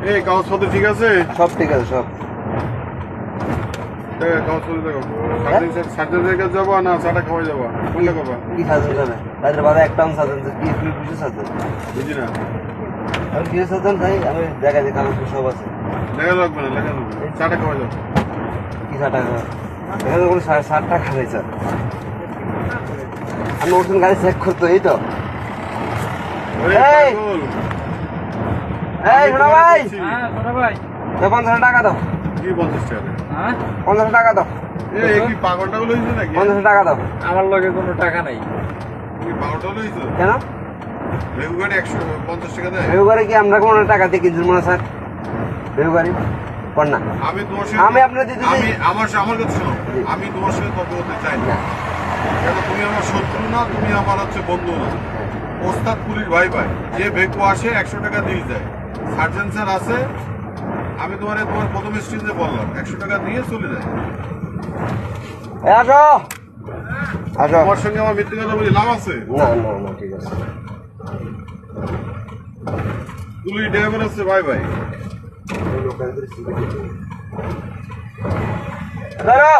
এই কাগজপত্র ঠিক আছে? সব ঠিক আছে সব। কাগজপত্র দেখো। সার্জেন্টের কাছে যাবো না চাটা খাওয়াই যাবো? কোনটা করবা? কি সার্জেন্ট যাবে? তাদের বাদে একটা সার্জেন্ট কি কিছু সার্জেন্ট বুঝি না। আমি কিছু সার্জেন্ট তাই আমি দেখা যায় কাগজ সব আছে। লেখা লাগবে না, লেখা লাগবে। চাটা খাওয়াই যাবো। কি 60 টাকা? এখানে কোনো 60 টাকা নেই স্যার। আমি ওখানে গাড়ি চেক করতো এই তো। ওরে এই! পাগল। এই শোনা ভাই, হ্যাঁ ছোট ভাই। 50 টাকা দাও। কি 50 টাকা? হ্যাঁ 50 টাকা দাও। এই কি পাগলটা হইছে নাকি? 50 টাকা দাও। আমার লগে কোনো টাকা নাই। কি পাগলটা হইছে? কেন? বেগু গাড়ি 150 টাকা দেয়? বেউ গাড়ি কি আমরা কোনো টাকা দিয়ে কিনছি মনে স্যার? বেউ গাড়ি কোন না? আমি তোমার আমি আপনার দিতে চাই। আমি আমার কাছে শোনো, আমি তোমার সাথে তর্ক করতে চাই না। কেন তুমি আমার শত্রু না, তুমি আমার হচ্ছে বন্ধু না। ওস্তাদ পুলিশ ভাই ভাই, যে বেকু আসে 100 টাকা দিয়ে যায়। সার্জেন্ট স্যার আছে, আমি তোমার প্রথম স্টেজে বললাম 100 টাকা দিয়ে চলে যায়। এই আসো আসো। তোমার সঙ্গে আমার মিথ্যে কথা বলি লাভ আছে? না না না ঠিক আছে। পুলিশ ড্রাইভার আছে ভাই ভাই। দাঁড়া